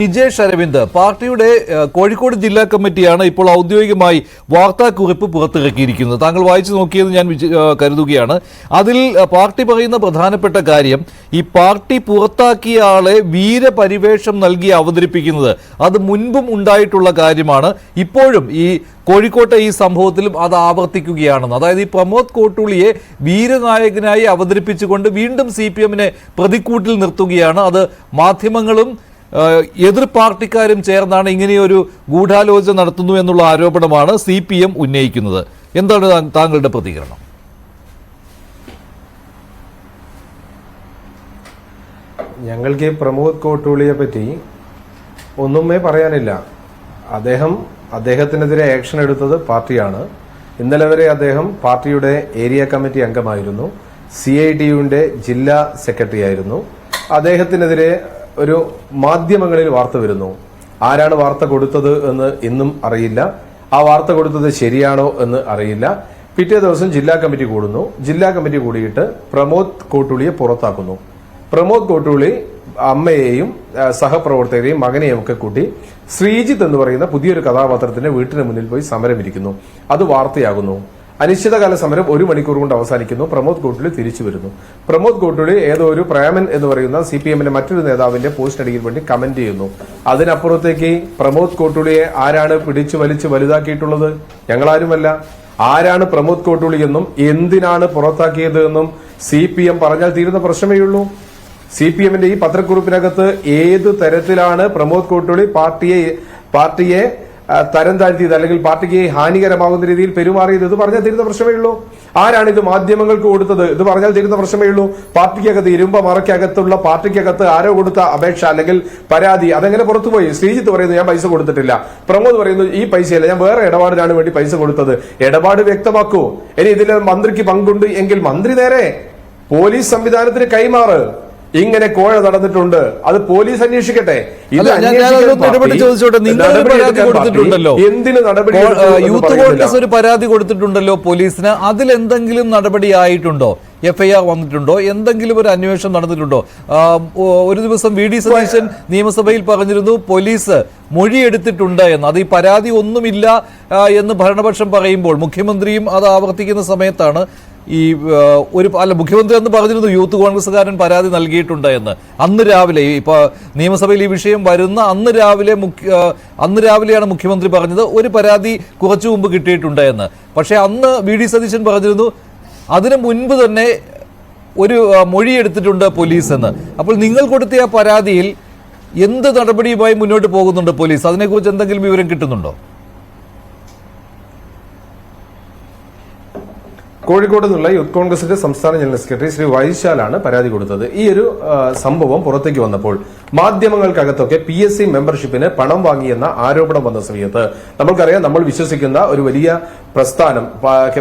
വിജേഷ് അരവിന്ദ് പാർട്ടിയുടെ കോഴിക്കോട് ജില്ലാ കമ്മിറ്റിയാണ് ഇപ്പോൾ ഔദ്യോഗികമായി വാർത്താക്കുറിപ്പ് പുറത്തിറക്കിയിരിക്കുന്നത്. താങ്കൾ വായിച്ചു നോക്കിയത് ഞാൻ കരുതുകയാണ്. അതിൽ പാർട്ടി പറയുന്ന പ്രധാനപ്പെട്ട കാര്യം, ഈ പാർട്ടി പുറത്താക്കിയ ആളെ വീരപരിവേഷം നൽകി അവതരിപ്പിക്കുന്നത് അത് മുൻപും ഉണ്ടായിട്ടുള്ള കാര്യമാണ്, ഇപ്പോഴും ഈ കോഴിക്കോട്ടെ ഈ സംഭവത്തിലും അത് ആവർത്തിക്കുകയാണെന്ന്. അതായത് ഈ പ്രമോദ് കോട്ടൂളിയെ വീരനായകനായി അവതരിപ്പിച്ചുകൊണ്ട് വീണ്ടും CPM-നെ പ്രതിക്കൂട്ടിൽ നിർത്തുകയാണ്. അത് മാധ്യമങ്ങളും എതിർ പാർട്ടിക്കാരും ചേർന്നാണ് ഇങ്ങനെയൊരു ഗൂഢാലോചന നടത്തുന്നു എന്നുള്ള ആരോപണമാണ് CPM ഉന്നയിക്കുന്നത്. എന്താണ് താങ്കളുടെ പ്രതികരണം? ഞങ്ങൾക്ക് പ്രമോദ് കോട്ടൂളിയെ പറ്റി ഒന്നുമേ പറയാനില്ല. അദ്ദേഹത്തിനെതിരെ ആക്ഷൻ എടുത്തത് പാർട്ടിയാണ്. ഇന്നലെ വരെ അദ്ദേഹം പാർട്ടിയുടെ ഏരിയ കമ്മിറ്റി അംഗമായിരുന്നു, CITU-ന്റെ ജില്ലാ സെക്രട്ടറി ആയിരുന്നു. അദ്ദേഹത്തിനെതിരെ ഒരു മാധ്യമങ്ങളിൽ വാർത്ത വരുന്നു. ആരാണ് വാർത്ത കൊടുത്തത് എന്ന് ഇന്നും അറിയില്ല. ആ വാർത്ത കൊടുത്തത് ശരിയാണോ എന്ന് അറിയില്ല. പിറ്റേ ദിവസം ജില്ലാ കമ്മിറ്റി കൂടുന്നു. ജില്ലാ കമ്മിറ്റി കൂടിയിട്ട് പ്രമോദ് കോട്ടൂളിയെ പുറത്താക്കുന്നു. പ്രമോദ് കോട്ടൂളി അമ്മയെയും സഹപ്രവർത്തകരെയും മകനെയും ഒക്കെ കൂട്ടി ശ്രീജിത്ത് എന്ന് പറയുന്ന പുതിയൊരു കഥാപാത്രത്തിന്റെ വീട്ടിന് മുന്നിൽ പോയി സമരമിരിക്കുന്നു. അത് വാർത്തയാകുന്നു. അനിശ്ചിതകാല സമരം 1 മണിക്കൂർ കൊണ്ട് അവസാനിക്കുന്നു. പ്രമോദ് കോട്ടൂളി തിരിച്ചു വരുന്നു. പ്രമോദ് കോട്ടൂളി ഏതോ ഒരു പ്രേമൻ എന്ന് പറയുന്ന CPM-ന്റെ മറ്റൊരു നേതാവിന്റെ പോസ്റ്റ് അടിയിൽ വേണ്ടി കമന്റ് ചെയ്യുന്നു. അതിനപ്പുറത്തേക്ക് പ്രമോദ് കോട്ടൂളിയെ ആരാണ് പിടിച്ചു വലിച്ചു വലുതാക്കിയിട്ടുള്ളത്? ഞങ്ങളാരുമല്ല. ആരാണ് പ്രമോദ് കോട്ടൂളി എന്നും എന്തിനാണ് പുറത്താക്കിയത് എന്നും CPM പറഞ്ഞാൽ തീരുന്ന പ്രശ്നമേ ഉള്ളൂ. CPM-ന്റെ ഈ പത്രക്കുറിപ്പിനകത്ത് ഏത് തരത്തിലാണ് പ്രമോദ് കോട്ടൂളി പാർട്ടിയെ തരം താഴ്ത്തിയത് അല്ലെങ്കിൽ പാർട്ടിക്ക് ഹാനികരമാകുന്ന രീതിയിൽ പെരുമാറിയത്, ഇത് പറഞ്ഞാൽ തീരുന്ന പ്രശ്നമേ ഉള്ളൂ. ആരാണ് ഇത് മാധ്യമങ്ങൾക്ക് കൊടുത്തത്? ഇത് പറഞ്ഞാൽ തീരുന്ന പ്രശ്നമേ ഉള്ളൂ. പാർട്ടിക്കകത്ത് ഇരുമ്പ മറയ്ക്കകത്തുള്ള പാർട്ടിക്കകത്ത് ആരോ കൊടുത്ത അപേക്ഷ അല്ലെങ്കിൽ പരാതി അതെങ്ങനെ പുറത്തുപോയി? ശ്രീജിത്ത് പറയുന്നു ഞാൻ പൈസ കൊടുത്തിട്ടില്ല. പ്രമോദ് പറയുന്നു ഈ പൈസയല്ല, ഞാൻ വേറെ ഇടപാടിനാണ് വേണ്ടി പൈസ കൊടുത്തത്. ഇടപാട് വ്യക്തമാക്കൂ. ഇനി ഇതിൽ മന്ത്രിക്ക് പങ്കുണ്ട് എങ്കിൽ മന്ത്രി നേരെ പോലീസ് സംവിധാനത്തിന് കൈമാറ്. ഇങ്ങനെ കോഴ നടന്നിട്ടുണ്ട്, അത് പോലീസ് അന്വേഷിക്കട്ടെ. എന്തിന് നടപടി? യൂത്ത് കോൺഗ്രസ് ഒരു പരാതി കൊടുത്തിട്ടുണ്ടല്ലോ പോലീസിന്. അതിലെന്തെങ്കിലും നടപടിയായിട്ടുണ്ടോ? FIR വന്നിട്ടുണ്ടോ? എന്തെങ്കിലും ഒരു അന്വേഷണം നടന്നിട്ടുണ്ടോ? ഒരു ദിവസം VD സതീശൻ നിയമസഭയിൽ പറഞ്ഞിരുന്നു പോലീസ് മൊഴിയെടുത്തിട്ടുണ്ട് എന്ന്. അത് ഈ പരാതി ഒന്നുമില്ല എന്ന് ഭരണപക്ഷം പറയുമ്പോൾ മുഖ്യമന്ത്രിയും അത് ആവർത്തിക്കുന്ന സമയത്താണ് മുഖ്യമന്ത്രി എന്ന് പറഞ്ഞിരുന്നു യൂത്ത് കോൺഗ്രസ്സുകാരൻ പരാതി നൽകിയിട്ടുണ്ട് എന്ന്. അന്ന് രാവിലെ ഇപ്പൊ നിയമസഭയിൽ ഈ വിഷയം വരുന്ന അന്ന് രാവിലെയാണ് മുഖ്യമന്ത്രി പറഞ്ഞത് ഒരു പരാതി കുറച്ചു മുമ്പ് കിട്ടിയിട്ടുണ്ട് എന്ന്. പക്ഷെ അന്ന് VD സതീശൻ പറഞ്ഞിരുന്നു അതിനു മുൻപ് തന്നെ ഒരു മൊഴിയെടുത്തിട്ടുണ്ട് പോലീസ് എന്ന്. അപ്പോൾ നിങ്ങൾ കൊടുത്ത ആ പരാതിയിൽ എന്ത് നടപടിയുമായി മുന്നോട്ട് പോകുന്നുണ്ട് പോലീസ്? അതിനെക്കുറിച്ച് എന്തെങ്കിലും വിവരം കിട്ടുന്നുണ്ടോ? കോഴിക്കോട് നിന്നുള്ള യൂത്ത് കോൺഗ്രസിന്റെ സംസ്ഥാന ജനറൽ സെക്രട്ടറി ശ്രീ വൈശാലാണ് പരാതി കൊടുത്തത്. ഈ ഒരു സംഭവം പുറത്തേക്ക് വന്നപ്പോൾ മാധ്യമങ്ങൾക്കകത്തൊക്കെ PSC മെമ്പർഷിപ്പിന് പണം വാങ്ങിയെന്ന ആരോപണം വന്ന സമയത്ത് നമ്മൾക്കറിയാം, നമ്മൾ വിശ്വസിക്കുന്ന ഒരു വലിയ പ്രസ്ഥാനം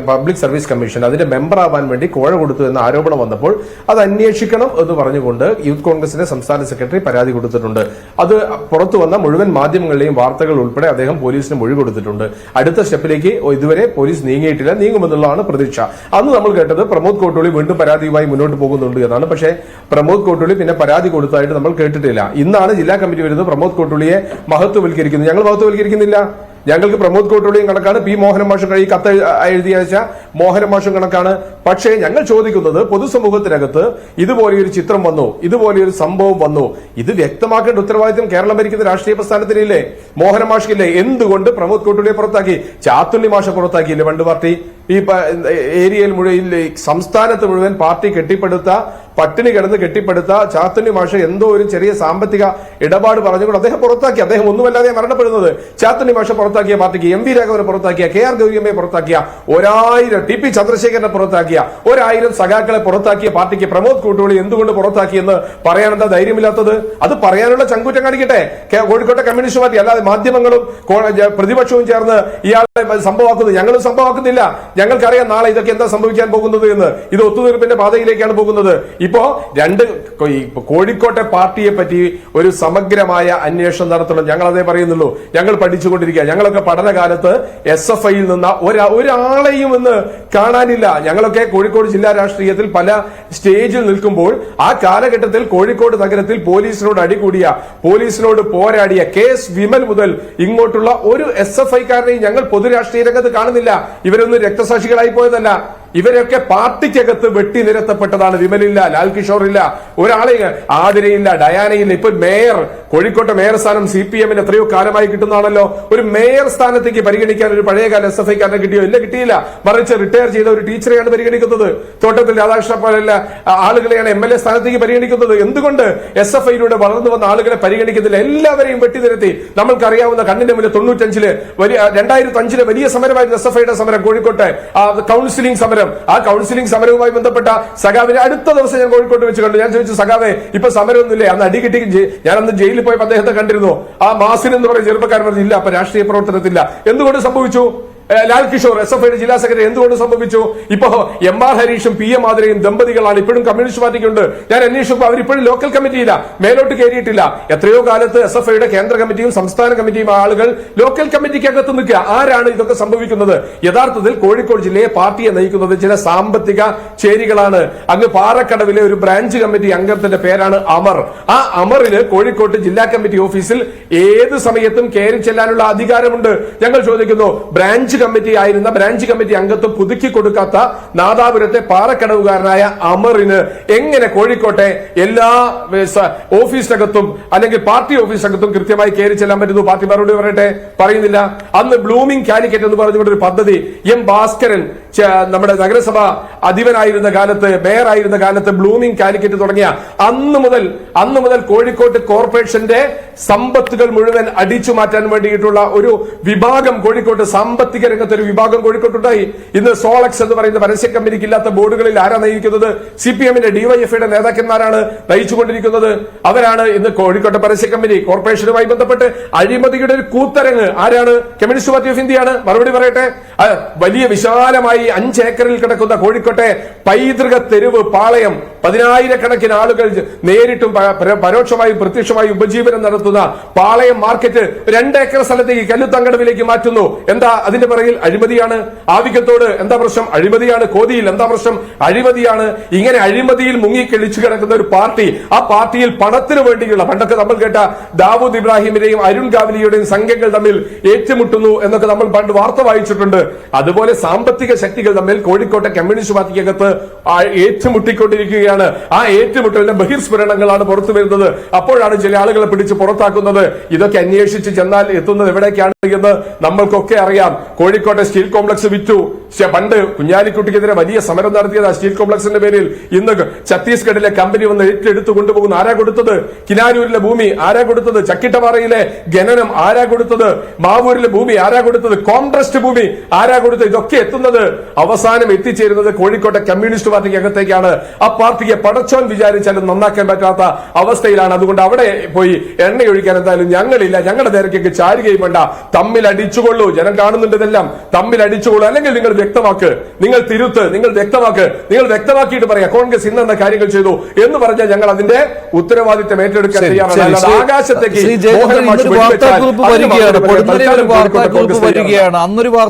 പബ്ലിക് സർവീസ് കമ്മീഷൻ അതിന്റെ മെമ്പർ ആവാൻ വേണ്ടി കോഴ കൊടുത്തു എന്ന ആരോപണം വന്നപ്പോൾ അത് അന്വേഷിക്കണം എന്ന് പറഞ്ഞുകൊണ്ട് യൂത്ത് കോൺഗ്രസിന്റെ സംസ്ഥാന സെക്രട്ടറി പരാതി കൊടുത്തിട്ടുണ്ട്. അത് പുറത്തു വന്ന മുഴുവൻ മാധ്യമങ്ങളിലെയും വാർത്തകൾ ഉൾപ്പെടെ അദ്ദേഹം പോലീസിന് മൊഴി കൊടുത്തിട്ടുണ്ട്. അടുത്ത സ്റ്റെപ്പിലേക്ക് ഇതുവരെ പോലീസ് നീങ്ങിയിട്ടില്ല, നീങ്ങുമെന്നുള്ളതാണ് പ്രതീക്ഷ. അന്ന് നമ്മൾ കേട്ടത് പ്രമോദ് കോട്ടൂളി വീണ്ടും പരാതിയുമായി മുന്നോട്ട് പോകുന്നുണ്ട് എന്നാണ്. പക്ഷേ പ്രമോദ് കോട്ടൂളി പിന്നെ പരാതി കൊടുത്തതായിട്ട് നമ്മൾ കേട്ടിട്ടില്ല. ഇന്നാണ് ജില്ലാ കമ്മിറ്റി വരുന്നത് പ്രമോദ് കോട്ടൂളിയെ മഹത്വവൽക്കരിക്കുന്നത്. ഞങ്ങൾ മഹത്വവൽക്കരിക്കുന്നില്ല. ഞങ്ങൾക്ക് പ്രമോദ് കോട്ടൂളിയും കണക്കാണ്, P മോഹനൻ മാഷും ഈ കത്ത് എഴുതി അയച്ച മോഹനൻ മാഷും കണക്കാണ്. പക്ഷേ ഞങ്ങൾ ചോദിക്കുന്നത് പൊതുസമൂഹത്തിനകത്ത് ഇതുപോലെയൊരു ചിത്രം വന്നു, ഇതുപോലെയൊരു സംഭവം വന്നു, ഇത് വ്യക്തമാക്കേണ്ട ഉത്തരവാദിത്വം കേരളം ഭരിക്കുന്ന രാഷ്ട്രീയ പ്രസ്ഥാനത്തിനില്ലേ? മോഹനൻ മാഷിക്കില്ലേ? എന്തുകൊണ്ട് പ്രമോദ് കോട്ടൂളിയെ പുറത്താക്കി? ചാത്തുണ്ണി മാഷ പുറത്താക്കിയില്ലേ പണ്ട് പാർട്ടി? ഈ ഏരിയയിൽ മുഴുവൻ സംസ്ഥാനത്ത് മുഴുവൻ പാർട്ടി കെട്ടിപ്പടുത്ത പട്ടിണി കിടന്ന് കെട്ടിപ്പടുത്ത ചാത്തുണ്ണി മാഷ എന്തോ ഒരു ചെറിയ സാമ്പത്തിക ഇടപാട് പറഞ്ഞുകൊണ്ട് അദ്ദേഹം പുറത്താക്കി. അദ്ദേഹം ഒന്നുമല്ലാതെ മരണപ്പെടുന്നത്. ചാത്തുണ്ണി മാഷ പുറത്താക്കിയ പാർട്ടിക്ക് MV രാഘവനെ പുറത്താക്കിയ, KR ഗൗരിയമ്മയെ പുറത്താക്കിയ, 1000 TP ചന്ദ്രശേഖരനെ പുറത്താക്കിയ, 1000 സഖാക്കളെ പുറത്താക്കിയ പാർട്ടിക്ക് പ്രമോദ് കോട്ടൂളി എന്തുകൊണ്ട് പുറത്താക്കിയെന്ന് പറയാൻ എന്താ ധൈര്യമില്ലാത്തത്? അത് പറയാനുള്ള ചങ്കൂറ്റം കാണിക്കട്ടെ കോഴിക്കോട്ടെ കമ്മ്യൂണിസ്റ്റ് പാർട്ടി, അല്ലാതെ മാധ്യമങ്ങളും പ്രതിപക്ഷവും ചേർന്ന് ഇയാളെ സംഭവമാക്കുന്നത്. ഞങ്ങളും സംഭവമാക്കുന്നില്ല. ഞങ്ങൾക്കറിയാം നാളെ ഇതൊക്കെ എന്താ സംഭവിക്കാൻ പോകുന്നത് എന്ന്. ഇത് ഒത്തുതീർപ്പിന്റെ പാതയിലേക്കാണ് പോകുന്നത്. ഇപ്പോ കോഴിക്കോട്ടെ പാർട്ടിയെ പറ്റി ഒരു സമഗ്രമായ അന്വേഷണം നടത്തണം. ഞങ്ങൾ അതേ പറയുന്നുള്ളൂ. ഞങ്ങൾ പഠിച്ചുകൊണ്ടിരിക്കുക. ഞങ്ങളൊക്കെ പഠനകാലത്ത് SFIയിൽ നിന്ന് ഒരാളെയും ഇന്ന് കാണാനില്ല. ഞങ്ങളൊക്കെ കോഴിക്കോട് ജില്ലാ രാഷ്ട്രീയത്തിൽ പല സ്റ്റേജിൽ നിൽക്കുമ്പോൾ ആ കാലഘട്ടത്തിൽ കോഴിക്കോട് നഗരത്തിൽ പോലീസിനോട് അടികൂടിയ, പോലീസിനോട് പോരാടിയ KS വിമൽ മുതൽ ഇങ്ങോട്ടുള്ള ഒരു SFI-കാരനെയും ഞങ്ങൾ പൊതുരാഷ്ട്രീയ രംഗത്ത് കാണുന്നില്ല. ഇവരൊന്നും രക്തസാക്ഷികളായി പോയതല്ല. ഇവരൊക്കെ പാർട്ടിക്കകത്ത് വെട്ടി നിരത്തപ്പെട്ടതാണ്. വിമലില്ല, ലാൽ കിഷോർ ഇല്ല, ഒരാളെ ആതിരയില്ല, ഡയാനയില്ല. ഇപ്പൊ മേയർ, കോഴിക്കോട്ടെ മേയർ സ്ഥാനം CPM-ന് എത്രയോ കാലമായി കിട്ടുന്നതാണല്ലോ. ഒരു മേയർ സ്ഥാനത്തേക്ക് പരിഗണിക്കാൻ ഒരു പഴയകാല SFI-കാരനെ കിട്ടിയോ? ഇല്ല, കിട്ടിയില്ല. മറിച്ച് റിട്ടയർ ചെയ്ത ഒരു ടീച്ചറെയാണ് പരിഗണിക്കുന്നത്. തോട്ടത്തിൽ രാധാകൃഷ്ണ പോലുള്ള ആളുകളെയാണ് MLA സ്ഥാനത്തേക്ക് പരിഗണിക്കുന്നത്. എന്തുകൊണ്ട് SFI-യിലൂടെ വളർന്നു വന്ന ആളുകളെ പരിഗണിക്കുന്നില്ല? എല്ലാവരെയും വെട്ടിനിരത്തി. നമ്മൾക്കറിയാവുന്ന കണ്ണിന്റെ മുന്നിൽ 95-ല് 2005-ല് വലിയ സമരമായിരുന്നു SFI-യുടെ സമരം, കോഴിക്കോട്ടെ കൗൺസിലിംഗ് സമരം. ആ കൗൺസിലിംഗ് സമരവുമായി ബന്ധപ്പെട്ട സഖാവിനെ അടുത്ത ദിവസം ഞാൻ കോഴിക്കോട്ട് വെച്ച് കണ്ടു. ഞാൻ ചോദിച്ചു, സഖാവെ ഇപ്പൊ സമരമൊന്നുമില്ലേ? അന്ന് അടി കിട്ടി. ഞാൻ അന്ന് ജയിലിൽ പോയപ്പോൾ അദ്ദേഹത്തെ കണ്ടിരുന്നു. ആ മാസിൻ എന്ന് പറയുന്ന ചെറുപ്പക്കാരൻ പറഞ്ഞു, ഇല്ല, അപ്പൊ രാഷ്ട്രീയ പ്രവർത്തനത്തില്ല. എന്തുകൊണ്ട് സംഭവിച്ചു? ലാൽ കിഷോർ SFI-യുടെ ജില്ലാ സെക്രട്ടറി എന്തുകൊണ്ട് സംഭവിച്ചു? ഇപ്പോ MR ഹരീഷും PM ആതിരയും ദമ്പതികളാണ്. ഇപ്പോഴും കമ്മ്യൂണിസ്റ്റ് പാർട്ടിക്കുണ്ട്. ഞാൻ അന്വേഷിച്ചപ്പോൾ അവരിപ്പോഴും ലോക്കൽ കമ്മിറ്റിയില്ല, മേലോട്ട് കയറിയിട്ടില്ല. എത്രയോ കാലത്ത് SFI-യുടെ കേന്ദ്ര കമ്മിറ്റിയും സംസ്ഥാന കമ്മിറ്റിയും ആളുകൾ ലോക്കൽ കമ്മിറ്റിക്കകത്ത് നിൽക്കുക. ആരാണ് ഇതൊക്കെ സംഭവിക്കുന്നത്? യഥാർത്ഥത്തിൽ കോഴിക്കോട് ജില്ലയെ പാർട്ടിയെ നയിക്കുന്നത് ചില സാമ്പത്തിക ചേരികളാണ്. അങ്ങ് പാറക്കടവിലെ ഒരു ബ്രാഞ്ച് കമ്മിറ്റി അംഗത്തിന്റെ പേരാണ് അമർ. ആ അമറിന് കോഴിക്കോട്ട് ജില്ലാ കമ്മിറ്റി ഓഫീസിൽ ഏത് സമയത്തും കയറി ചെല്ലാനുള്ള അധികാരമുണ്ട്. ഞങ്ങൾ ചോദിക്കുന്നു, ബ്രാഞ്ച് കമ്മിറ്റി അംഗത്വം പുതുക്കി കൊടുക്കാത്ത നാദാപുരത്തെ പാറക്കടവുകാരനായ അമറിന് എങ്ങനെ കോഴിക്കോട്ടെ എല്ലാ ഓഫീസിനകത്തും അല്ലെങ്കിൽ പാർട്ടി ഓഫീസിനകത്തും കൃത്യമായി കയറി ചെല്ലാൻ പറ്റുന്നു? പാർട്ടി മറുപടി പറയട്ടെ, പറയുന്നില്ല. അന്ന് ബ്ലൂമിംഗ് കാലിക്കറ്റ് എന്ന് പറഞ്ഞുകൊണ്ട് ഒരു പദ്ധതി ഭാസ്കരൻ നമ്മുടെ നഗരസഭ അധിപനായിരുന്ന കാലത്ത്, മേയറായിരുന്ന കാലത്ത് ബ്ലൂമിംഗ് കാലിക്കറ്റ് തുടങ്ങിയ അന്ന് മുതൽ കോഴിക്കോട്ട് കോർപ്പറേഷന്റെ സമ്പത്തുകൾ മുഴുവൻ അടിച്ചു മാറ്റാൻ വേണ്ടിയിട്ടുള്ള ഒരു വിഭാഗം കോഴിക്കോട്ട്, സാമ്പത്തിക രംഗത്ത് ഒരു വിഭാഗം കോഴിക്കോട്ടുണ്ടായി. ഇന്ന് സോളക്സ് എന്ന് പറയുന്ന പരസ്യ കമ്പനിക്ക് ഇല്ലാത്ത ബോർഡുകളിൽ ആരാ നയിക്കുന്നത്? CPM-ന്റെ DYFI-യുടെ നേതാക്കന്മാരാണ് നയിച്ചുകൊണ്ടിരിക്കുന്നത്. അവരാണ് ഇന്ന് കോഴിക്കോട്ടെ പരസ്യ കമ്പനി കോർപ്പറേഷനുമായി ബന്ധപ്പെട്ട് അഴിമതിയുടെ ഒരു കൂത്തരങ്ങ്. ആരാണ്? കമ്മ്യൂണിസ്റ്റ് പാർട്ടി ഓഫ് ഇന്ത്യയാണ്. മറുപടി പറയട്ടെ. വലിയ വിശാലമായി 5 ഏക്കറിൽ കിടക്കുന്ന കോഴിക്കോട്ടെ പൈതൃക തെരുവ് പാളയം, 10,000-കണക്കിന് ആളുകൾ നേരിട്ടും പരോക്ഷമായും പ്രത്യക്ഷമായും ഉപജീവനം നടത്തുന്ന പാളയം മാർക്കറ്റ് 2 ഏക്കർ സ്ഥലത്തേക്ക് കല്ലുത്തങ്കടവിലേക്ക് മാറ്റുന്നു. എന്താ അതിന്റെ പിറകിൽ? അഴിമതിയാണ്. ആവിക്കത്തോട് എന്താ പ്രശ്നം? അഴിമതിയാണ്. കോതിയിൽ എന്താ പ്രശ്നം? അഴിമതിയാണ്. ഇങ്ങനെ അഴിമതിയിൽ മുങ്ങിക്കെളിച്ചു കിടക്കുന്ന ഒരു പാർട്ടി, ആ പാർട്ടിയിൽ പണത്തിന് വേണ്ടിയുള്ള, പണ്ടൊക്കെ നമ്മൾ കേട്ട ദാവൂദ് ഇബ്രാഹിമിന്റെയും അരുൺ ഗാവലിയുടെയും സംഘങ്ങൾ തമ്മിൽ ഏറ്റുമുട്ടുന്നു എന്നൊക്കെ നമ്മൾ പണ്ട് വാർത്ത വായിച്ചിട്ടുണ്ട്. അതുപോലെ സാമ്പത്തിക ശക്തികൾ തമ്മിൽ കോഴിക്കോട്ടെ കമ്മ്യൂണിസ്റ്റ് പാർട്ടിക്കകത്ത് ഏറ്റുമുട്ടിക്കൊണ്ടിരിക്കുകയാണ്. ആ ഏറ്റുമുട്ടലിന്റെ ബഹിർസ്ഫുരണങ്ങളാണ് പുറത്തു വരുന്നത്. അപ്പോഴാണ് ചില ആളുകളെ പിടിച്ച് പുറത്താക്കുന്നത്. ഇതൊക്കെ അന്വേഷിച്ച് ചെന്നാൽ എത്തുന്നത് എവിടേക്കാണ് എന്ന് നമ്മൾക്കൊക്കെ അറിയാം. കോഴിക്കോട്ടെ സ്റ്റീൽ കോംപ്ലക്സ് വിറ്റു. പണ്ട് കുഞ്ഞാലിക്കുട്ടിക്കെതിരെ വലിയ സമരം നടത്തിയത് ആ സ്റ്റീൽ കോംപ്ലക്സിന്റെ പേരിൽ. ഇന്ന് ഛത്തീസ്ഗഡിലെ കമ്പനി വന്ന് ഏറ്റെടുത്തു കൊണ്ടുപോകുന്നു. ആരാ കൊടുത്തത്? കിനാനൂരിലെ ഭൂമി ആരാ കൊടുത്തത്? ചക്കിട്ടപാറയിലെ ഖനനം ആരാ കൊടുത്തത്? മാവൂരിലെ ഭൂമി ആരാ കൊടുത്തത്? കോംട്രസ്റ്റ് ഭൂമി ആരാ കൊടുത്തത്? ഇതൊക്കെ എത്തുന്നത്, അവസാനം എത്തിച്ചേരുന്നത് കോഴിക്കോട്ടെ കമ്മ്യൂണിസ്റ്റ് പാർട്ടിക്ക് അകത്തേക്കാണ്. ആ പാർട്ടിയെ പടച്ചോൻ വിചാരിച്ചാലും നന്നാക്കാൻ പറ്റാത്ത അവസ്ഥയിലാണ്. അതുകൊണ്ട് അവിടെ പോയി എണ്ണയൊഴിക്കാൻ എന്തായാലും ഞങ്ങളില്ല. ഞങ്ങളുടെ നേരത്തേക്ക് ചാരുകയും വേണ്ട. തമ്മിൽ അടിച്ചുകൊള്ളൂ. ജനം കാണുന്നുണ്ട് ഇതെല്ലാം. തമ്മിൽ അടിച്ചുകൊള്ളൂ. അല്ലെങ്കിൽ നിങ്ങൾ വ്യക്തമാക്ക്, നിങ്ങൾ തിരുത്ത്, നിങ്ങൾ വ്യക്തമാക്ക്. നിങ്ങൾ വ്യക്തമാക്കിയിട്ട് പറയാം കോൺഗ്രസ് ഇന്നെന്ന കാര്യങ്ങൾ ചെയ്തു എന്ന് പറഞ്ഞാൽ ഞങ്ങൾ അതിന്റെ ഉത്തരവാദിത്തം ഏറ്റെടുക്കാൻ തയ്യാറാണ്. ആകാശത്തേക്ക് അന്നൊരു വാർത്ത